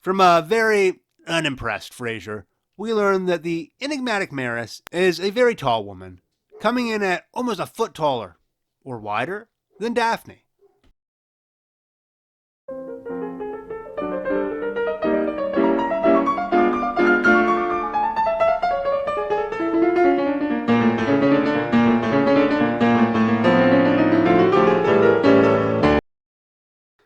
From a very unimpressed Frasier, we learn that the enigmatic Maris is a very tall woman, coming in at almost a foot taller, or wider, than Daphne.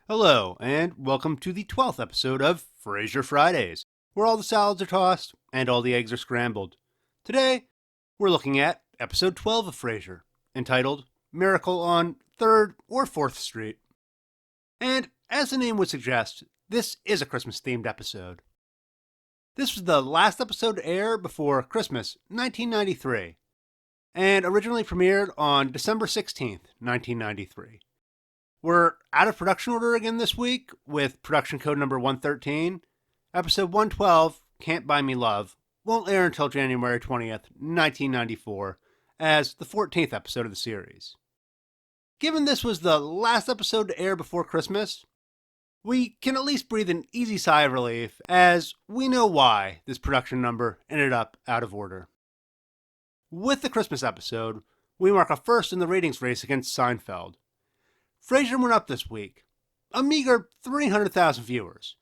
Hello, and welcome to the 12th episode of Frasier Fridays, where all the salads are tossed and all the eggs are scrambled. Today, we're looking at episode 12 of Frasier, entitled Miracle on 3rd or 4th Street. And as the name would suggest, this is a Christmas-themed episode. This was the last episode to air before Christmas 1993, and originally premiered on December 16th, 1993. We're out of production order again this week with production code number 113. Episode 112, Can't Buy Me Love, won't air until January 20th, 1994, as the 14th episode of the series. Given this was the last episode to air before Christmas, we can at least breathe an easy sigh of relief, as we know why this production number ended up out of order. With the Christmas episode, we mark a first in the ratings race against Seinfeld. Frasier went up this week, a meager 300,000 viewers,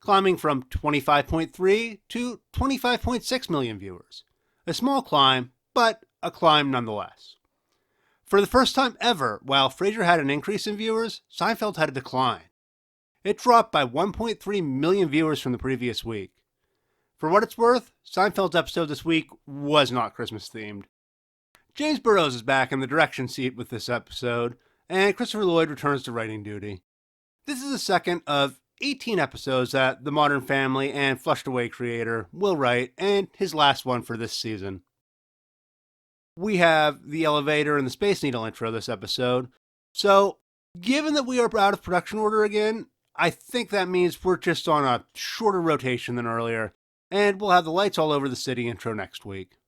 climbing from 25.3 to 25.6 million viewers. A small climb, but a climb nonetheless. For the first time ever, while Frasier had an increase in viewers, Seinfeld had a decline. It dropped by 1.3 million viewers from the previous week. For what it's worth, Seinfeld's episode this week was not Christmas themed. James Burrows is back in the direction seat with this episode, and Christopher Lloyd returns to writing duty. This is the second of 18 episodes that The Modern Family and Flushed Away creator will write, and his last one for this season. We have the elevator and the Space Needle intro this episode, so given that we are out of production order again, I think that means we're just on a shorter rotation than earlier, and we'll have the lights all over the city intro next week.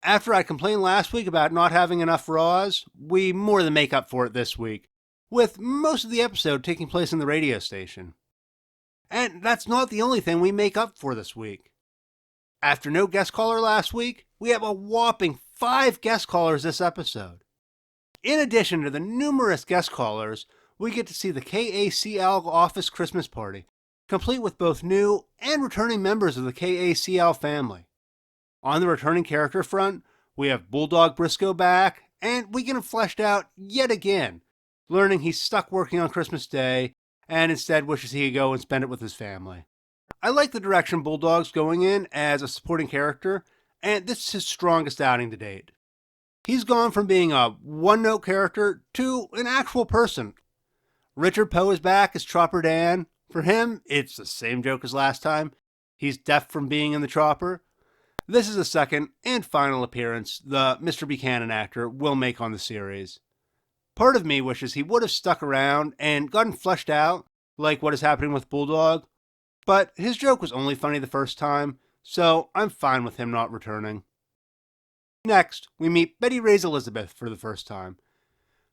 After I complained last week about not having enough Raws, we more than make up for it this week, with most of the episode taking place in the radio station. And that's not the only thing we make up for this week. After no guest caller last week, we have a whopping 5 guest callers this episode. In addition to the numerous guest callers, we get to see the KACL office Christmas party, complete with both new and returning members of the KACL family. On the returning character front, we have Bulldog Briscoe back, and we get him fleshed out yet again, learning he's stuck working on Christmas Day, and instead wishes he could go and spend it with his family. I like the direction Bulldog's going in as a supporting character, and this is his strongest outing to date. He's gone from being a one-note character to an actual person. Richard Poe is back as Chopper Dan. For him, it's the same joke as last time. He's deaf from being in the chopper. This is the second and final appearance the Mr. Buchanan actor will make on the series. Part of me wishes he would have stuck around and gotten fleshed out, like what is happening with Bulldog, but his joke was only funny the first time, so I'm fine with him not returning. Next, we meet Betty Ray's Elizabeth for the first time.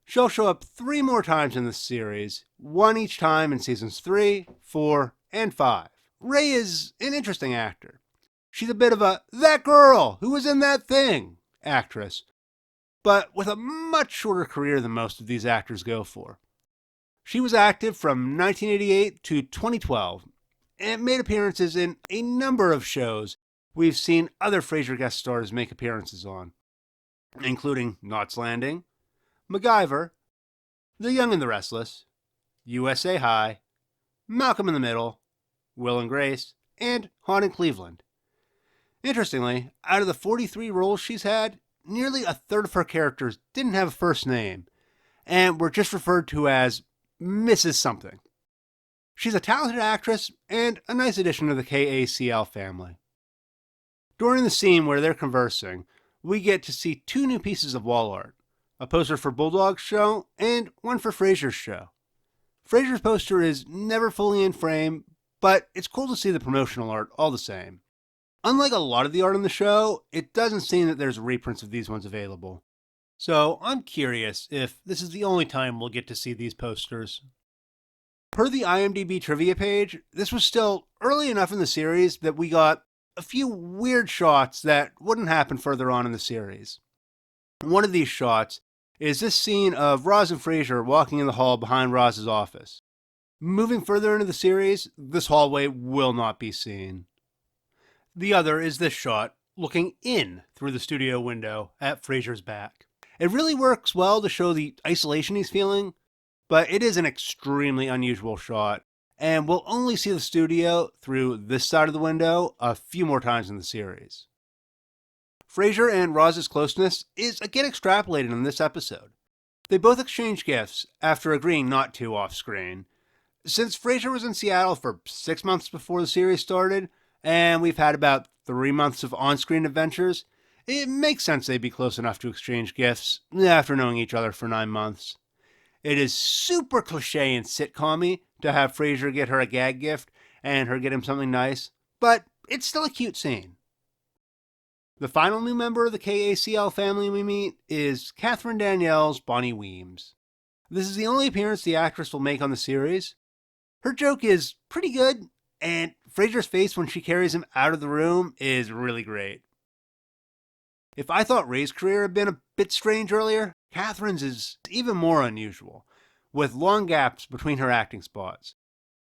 She'll show up 3 more times in this series, 1 each time in seasons 3, 4, and 5. Ray is an interesting actor. She's a bit of a "that girl who was in that thing" actress, but with a much shorter career than most of these actors go for. She was active from 1988 to 2012, and made appearances in a number of shows we've seen other Frasier guest stars make appearances on, including Knots Landing, MacGyver, The Young and the Restless, USA High, Malcolm in the Middle, Will and Grace, and Haunted Cleveland. Interestingly, out of the 43 roles she's had, nearly a third of her characters didn't have a first name, and were just referred to as Mrs. Something. She's a talented actress and a nice addition to the KACL family. During the scene where they're conversing, we get to see 2 new pieces of wall art, a poster for Bulldog's show and one for Frasier's show. Frasier's poster is never fully in frame, but it's cool to see the promotional art all the same. Unlike a lot of the art on the show, it doesn't seem that there's reprints of these ones available. So I'm curious if this is the only time we'll get to see these posters. Per the IMDb trivia page, this was still early enough in the series that we got a few weird shots that wouldn't happen further on in the series. One of these shots is this scene of Roz and Frasier walking in the hall behind Roz's office. Moving further into the series, this hallway will not be seen. The other is this shot, looking in through the studio window at Frasier's back. It really works well to show the isolation he's feeling, but it is an extremely unusual shot, and we'll only see the studio through this side of the window a few more times in the series. Frasier and Roz's closeness is again extrapolated in this episode. They both exchange gifts after agreeing not to off-screen. Since Frasier was in Seattle for 6 months before the series started, and we've had about 3 months of on-screen adventures, it makes sense they'd be close enough to exchange gifts after knowing each other for 9 months. It is super cliche and sitcom-y to have Frasier get her a gag gift and her get him something nice, but it's still a cute scene. The final new member of the KACL family we meet is Catherine Danielle's Bonnie Weems. This is the only appearance the actress will make on the series. Her joke is pretty good, and Frasier's face when she carries him out of the room is really great. If I thought Ray's career had been a bit strange earlier, Catherine's is even more unusual, with long gaps between her acting spots.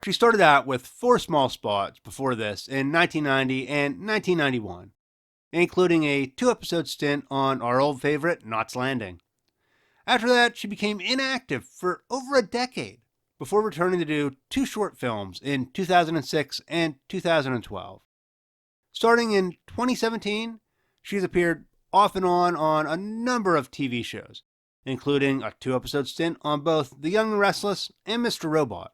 She started out with 4 small spots before this in 1990 and 1991, including a 2-episode stint on our old favorite, Knots Landing. After that, she became inactive for over a decade, before returning to do 2 short films in 2006 and 2012. Starting in 2017, she's appeared off and on a number of TV shows, including a 2-episode stint on both The Young and Restless and Mr. Robot.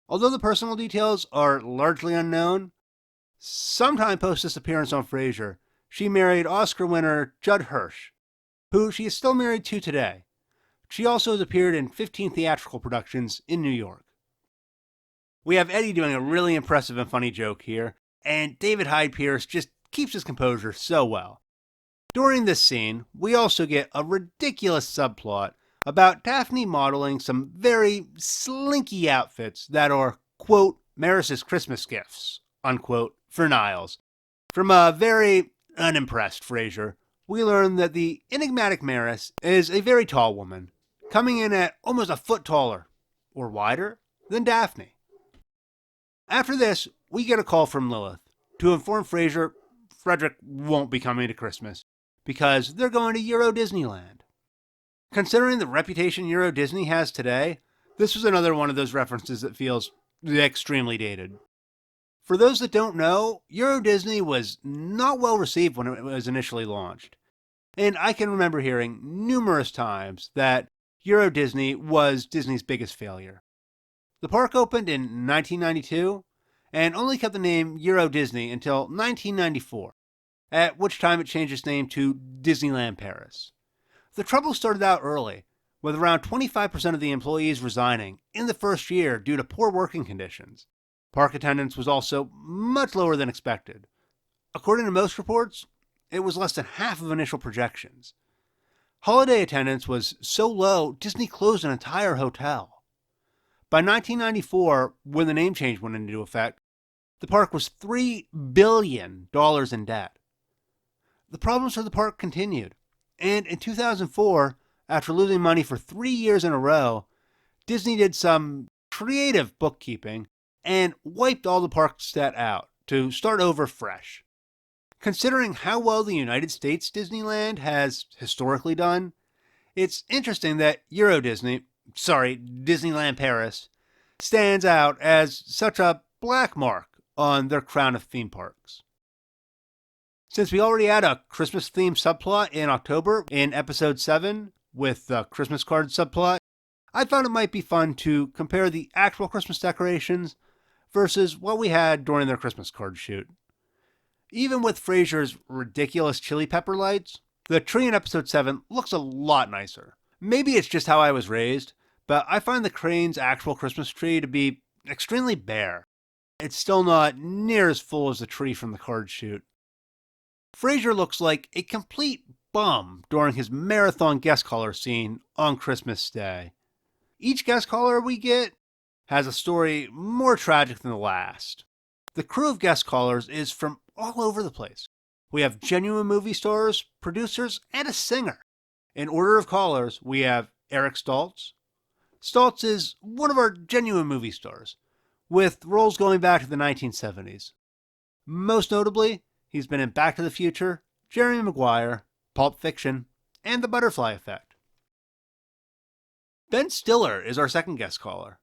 Although the personal details are largely unknown, sometime post this appearance on Frasier, she married Oscar winner Judd Hirsch, who she is still married to today. She also has appeared in 15 theatrical productions in New York. We have Eddie doing a really impressive and funny joke here, and David Hyde Pierce just keeps his composure so well. During this scene, we also get a ridiculous subplot about Daphne modeling some very slinky outfits that are, quote, Maris's Christmas gifts, unquote, for Niles. From a very unimpressed Frasier, we learn that the enigmatic Maris is a very tall woman, coming in at almost a foot taller, or wider, than Daphne. After this, we get a call from Lilith to inform Frasier Frederick won't be coming to Christmas, because they're going to Euro Disneyland. Considering the reputation Euro Disney has today, this was another one of those references that feels extremely dated. For those that don't know, Euro Disney was not well received when it was initially launched, and I can remember hearing numerous times that Euro Disney was Disney's biggest failure. The park opened in 1992, and only kept the name Euro Disney until 1994, at which time it changed its name to Disneyland Paris. The trouble started out early, with around 25% of the employees resigning in the first year due to poor working conditions. Park attendance was also much lower than expected. According to most reports, it was less than half of initial projections. Holiday attendance was so low, Disney closed an entire hotel. By 1994, when the name change went into effect, the park was $3 billion in debt. The problems for the park continued, and in 2004, after losing money for 3 years in a row, Disney did some creative bookkeeping and wiped all the park's debt out to start over fresh. Considering how well the United States Disneyland has historically done, it's interesting that Disneyland Paris, stands out as such a black mark on their crown of theme parks. Since we already had a Christmas-themed subplot in October in episode 7 with the Christmas card subplot, I thought it might be fun to compare the actual Christmas decorations versus what we had during their Christmas card shoot. Even with Frasier's ridiculous chili pepper lights, the tree in episode 7 looks a lot nicer. Maybe it's just how I was raised, but I find the Crane's actual Christmas tree to be extremely bare. It's still not near as full as the tree from the card shoot. Frasier looks like a complete bum during his marathon guest caller scene on Christmas Day. Each guest caller we get has a story more tragic than the last. The crew of guest callers is from all over the place. We have genuine movie stars, producers, and a singer. In order of callers, we have Eric Stoltz. Stoltz is one of our genuine movie stars, with roles going back to the 1970s. Most notably, he's been in Back to the Future, Jerry Maguire, Pulp Fiction, and The Butterfly Effect. Ben Stiller is our second guest caller.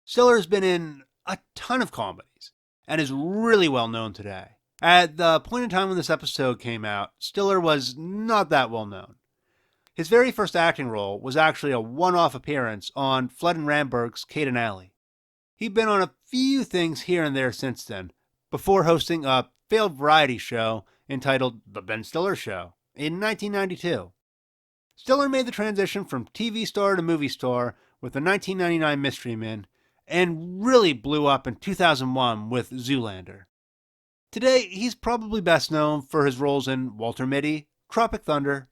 Stiller has been in a ton of comedies and is really well known today. At the point in time when this episode came out, Stiller was not that well known. His very first acting role was actually a one-off appearance on Flood and Ramberg's Kate and Alley. He'd been on a few things here and there since then, before hosting a failed variety show entitled The Ben Stiller Show in 1992. Stiller made the transition from TV star to movie star with the 1999 Mystery Men, and really blew up in 2001 with Zoolander. Today, he's probably best known for his roles in Walter Mitty, Tropic Thunder,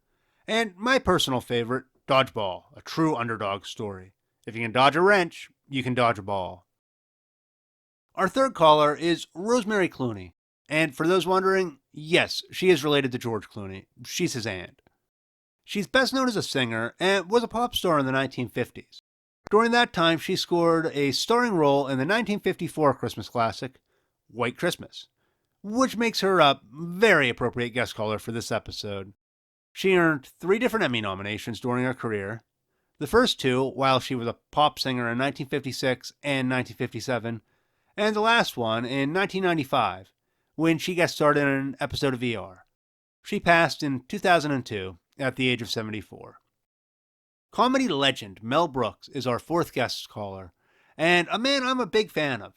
and my personal favorite, Dodgeball, a true underdog story. If you can dodge a wrench, you can dodge a ball. Our third caller is Rosemary Clooney, and for those wondering, yes, she is related to George Clooney. She's his aunt. She's best known as a singer and was a pop star in the 1950s. During that time, she scored a starring role in the 1954 Christmas classic, White Christmas, which makes her a very appropriate guest caller for this episode. She earned 3 different Emmy nominations during her career, the first 2 while she was a pop singer in 1956 and 1957, and the last one in 1995, when she guest starred in an episode of ER. She passed in 2002 at the age of 74. Comedy legend Mel Brooks is our fourth guest caller, and a man I'm a big fan of.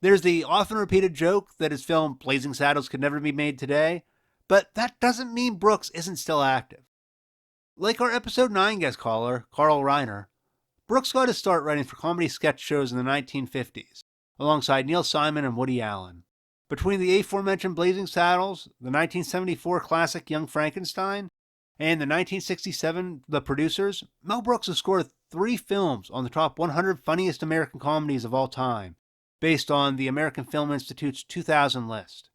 There's the often repeated joke that his film Blazing Saddles could never be made today, but that doesn't mean Brooks isn't still active. Like our episode 9 guest caller, Carl Reiner, Brooks got his start writing for comedy sketch shows in the 1950s, alongside Neil Simon and Woody Allen. Between the aforementioned Blazing Saddles, the 1974 classic Young Frankenstein, and the 1967 The Producers, Mel Brooks has scored 3 films on the top 100 funniest American comedies of all time, based on the American Film Institute's 2000 list.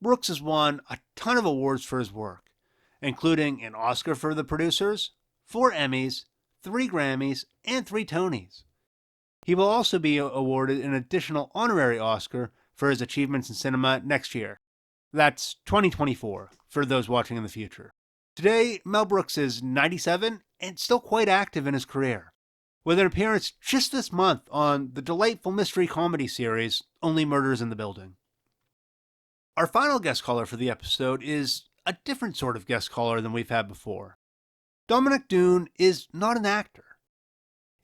Brooks has won a ton of awards for his work, including an Oscar for The Producers, 4 Emmys, 3 Grammys, and 3 Tonys. He will also be awarded an additional honorary Oscar for his achievements in cinema next year. That's 2024, for those watching in the future. Today, Mel Brooks is 97 and still quite active in his career, with an appearance just this month on the delightful mystery comedy series Only Murders in the Building. Our final guest caller for the episode is a different sort of guest caller than we've had before. Dominic Dunne is not an actor.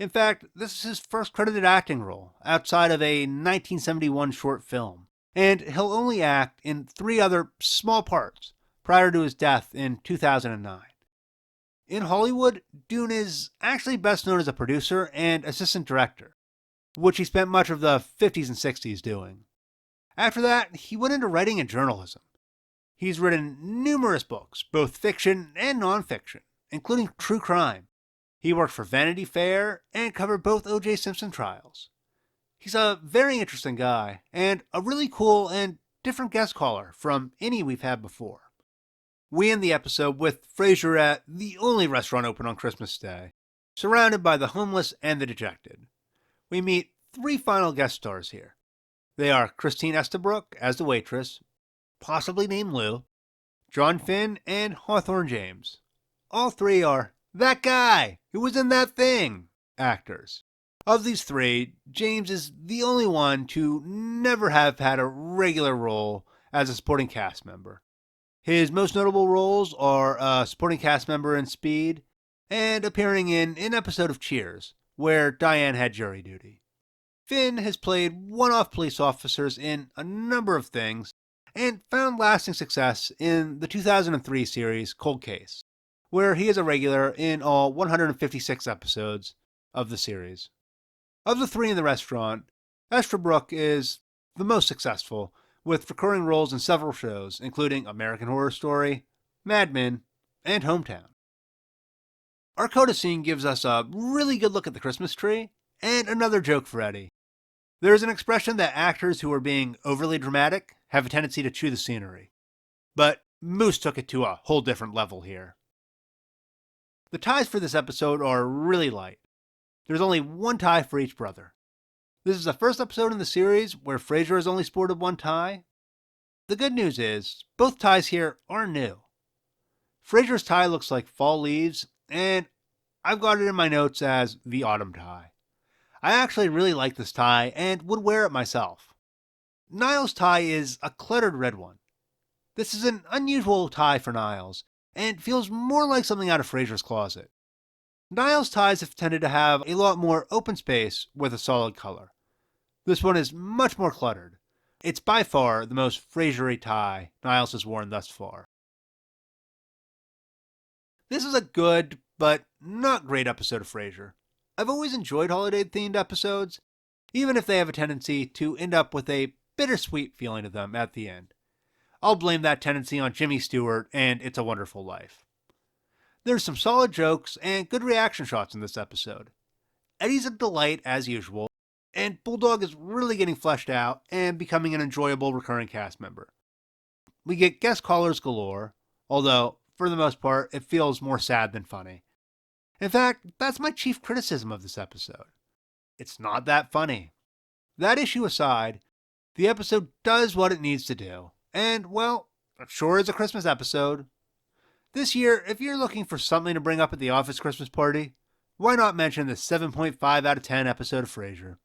In fact, this is his first credited acting role, outside of a 1971 short film, and he'll only act in 3 other small parts prior to his death in 2009. In Hollywood, Dunne is actually best known as a producer and assistant director, which he spent much of the 50s and 60s doing. After that, he went into writing and journalism. He's written numerous books, both fiction and nonfiction, including true crime. He worked for Vanity Fair and covered both O.J. Simpson trials. He's a very interesting guy, and a really cool and different guest caller from any we've had before. We end the episode with Frasier at the only restaurant open on Christmas Day, surrounded by the homeless and the dejected. We meet 3 final guest stars here. They are Christine Estabrook as the waitress, possibly named Lou, John Finn, and Hawthorne James. All 3 are that guy who was in that thing actors. Of these 3, James is the only one to never have had a regular role as a supporting cast member. His most notable roles are a supporting cast member in Speed and appearing in an episode of Cheers, where Diane had jury duty. Finn has played one-off police officers in a number of things and found lasting success in the 2003 series Cold Case, where he is a regular in all 156 episodes of the series. Of the 3 in the restaurant, Estabrook is the most successful, with recurring roles in several shows, including American Horror Story, Mad Men, and Hometown. Our coda scene gives us a really good look at the Christmas tree, and another joke for Eddie. There is an expression that actors who are being overly dramatic have a tendency to chew the scenery. But Moose took it to a whole different level here. The ties for this episode are really light. There's only one tie for each brother. This is the first episode in the series where Frasier has only sported one tie. The good news is, both ties here are new. Frasier's tie looks like fall leaves, and I've got it in my notes as the autumn tie. I actually really like this tie and would wear it myself. Niles' tie is a cluttered red one. This is an unusual tie for Niles, and feels more like something out of Frasier's closet. Niles' ties have tended to have a lot more open space with a solid color. This one is much more cluttered. It's by far the most Frasier-y tie Niles has worn thus far. This is a good, but not great episode of Frasier. I've always enjoyed holiday-themed episodes, even if they have a tendency to end up with a bittersweet feeling to them at the end. I'll blame that tendency on Jimmy Stewart and It's a Wonderful Life. There's some solid jokes and good reaction shots in this episode. Eddie's a delight as usual, and Bulldog is really getting fleshed out and becoming an enjoyable recurring cast member. We get guest callers galore, although, for the most part, it feels more sad than funny. In fact, that's my chief criticism of this episode. It's not that funny. That issue aside, the episode does what it needs to do, and, well, it sure is a Christmas episode. This year, if you're looking for something to bring up at the office Christmas party, why not mention the 7.5 out of 10 episode of Frasier?